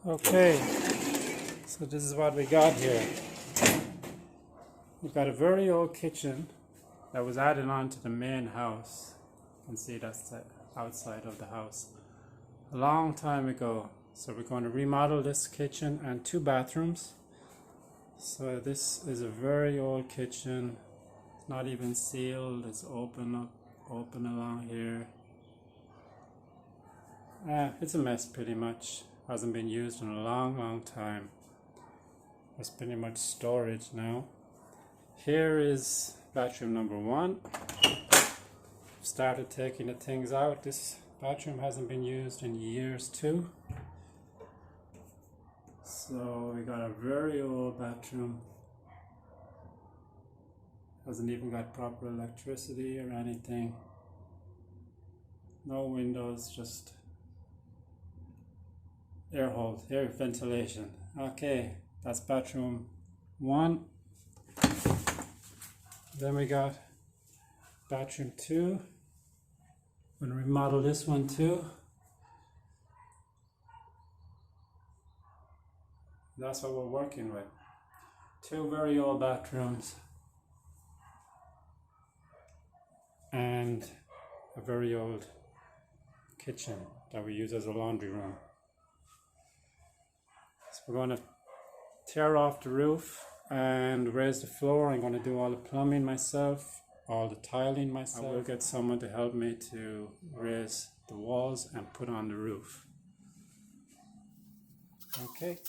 Okay, so this is what we got here. We've got a very old kitchen that was added on to the main house. You can see that's the outside of the house a long time ago. So we're going to remodel this kitchen and 2 bathrooms. So this is a very old kitchen. It's not even sealed. It's open along here. It's a mess pretty much. Hasn't been used in a long time. It's pretty much storage now. Here is bathroom number 1. Started taking the things out. This bathroom hasn't been used in years too. So we got a very old bathroom. Hasn't even got proper electricity or anything. No windows, just air holes, air ventilation. Okay, that's bathroom 1. Then we got bathroom 2. I'm going to remodel this one too. That's what we're working with. 2 very old bathrooms and a very old kitchen that we use as a laundry room. So we're going to tear off the roof and raise the floor. I'm going to do all the plumbing myself, all the tiling myself. I will get someone to help me to raise the walls and put on the roof. Okay.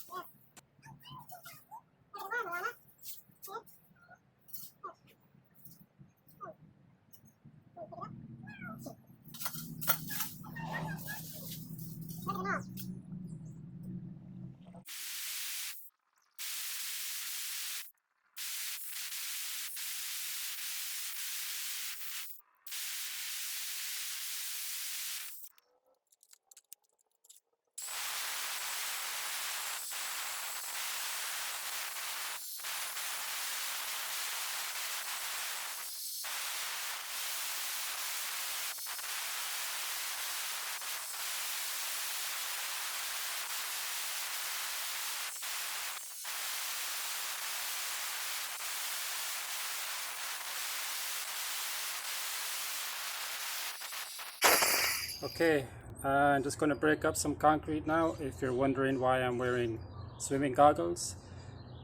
Okay, I'm just going to break up some concrete now. If you're wondering why I'm wearing swimming goggles,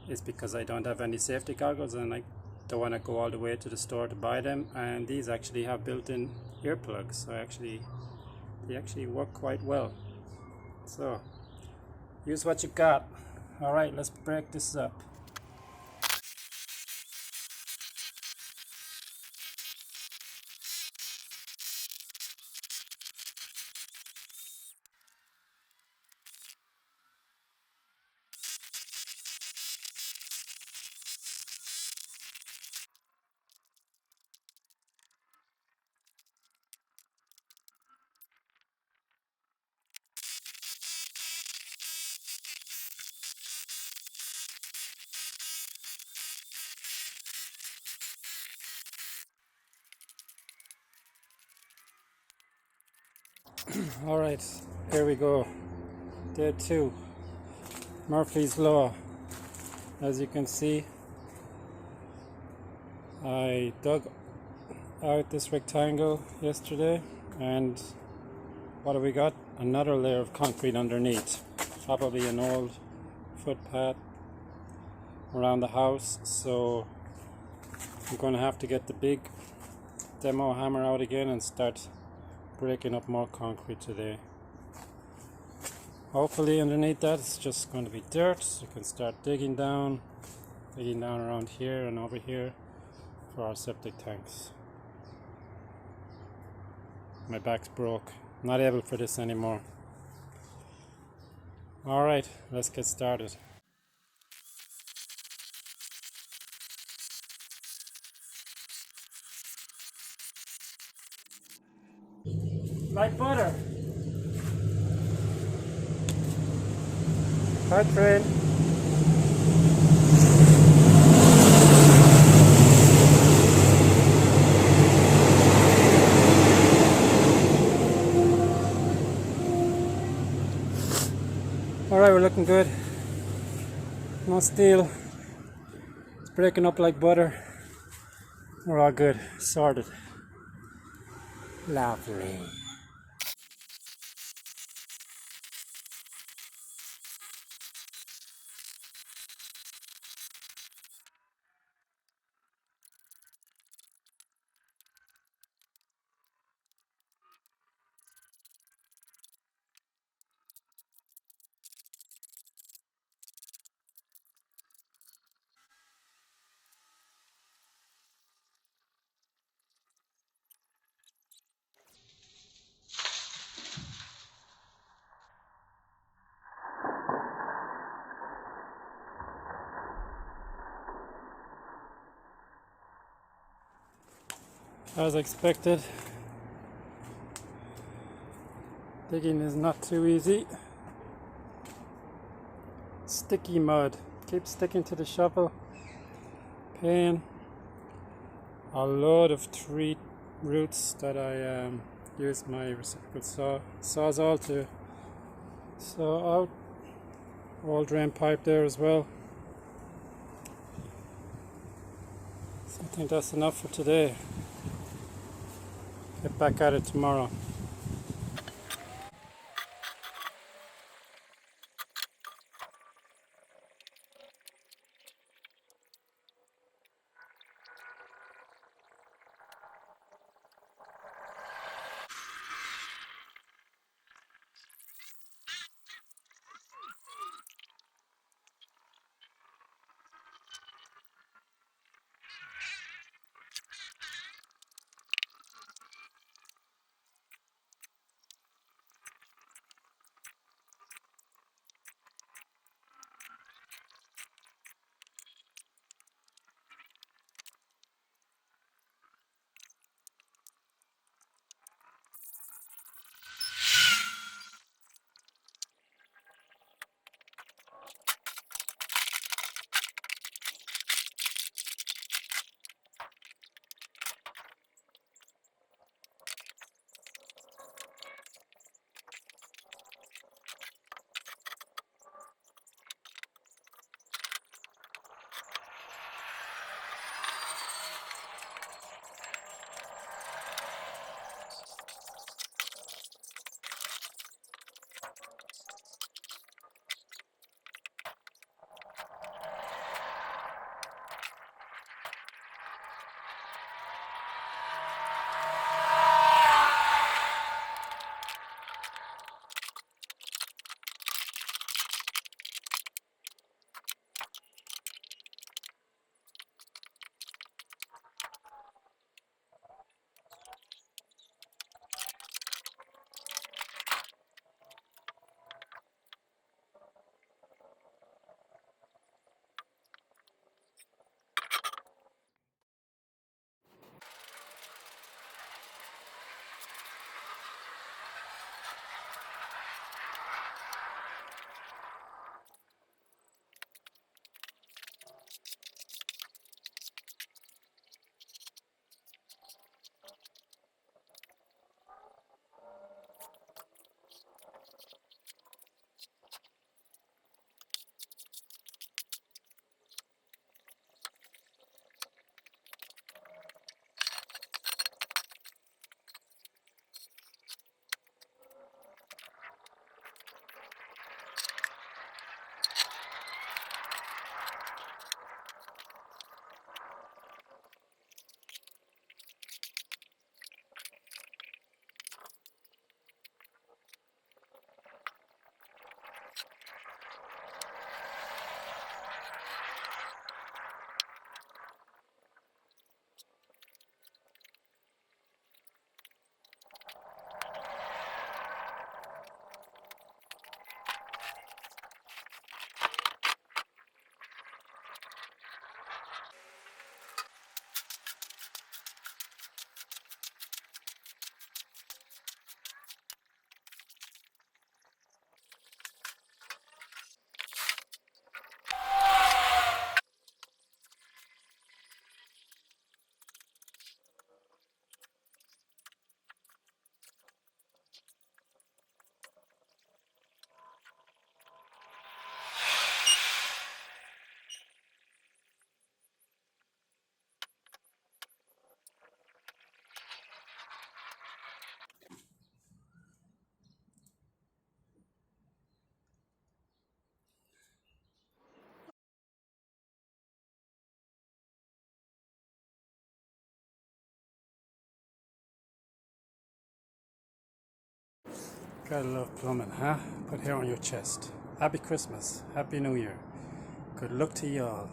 it's because I don't have any safety goggles and I don't want to go all the way to the store to buy them. And these actually have built-in earplugs, so they actually work quite well. So use what you got. All right, let's break this up. All right, here we go. Day 2, Murphy's Law. As you can see, I dug out this rectangle yesterday, and what have we got? Another layer of concrete underneath. Probably an old footpath around the house, so I'm going to have to get the big demo hammer out again and start breaking up more concrete today. Hopefully underneath that it's just going to be dirt, so you can start digging down around here and over here for our septic tanks. My back's broke, not able for this anymore. Alright, let's get started. Like butter. Hi, friend. Alright, we're looking good. No steel. It's breaking up like butter. We're all good. Sorted. Lovely. As expected, digging is not too easy. Sticky mud keeps sticking to the shovel. Pain. A load of tree roots that I use my reciprocal sawzall to saw out. All drain pipe there as well. So I think that's enough for today. Get back at it tomorrow. Gotta love plumbing, huh? Put hair on your chest. Happy Christmas. Happy New Year. Good luck to y'all.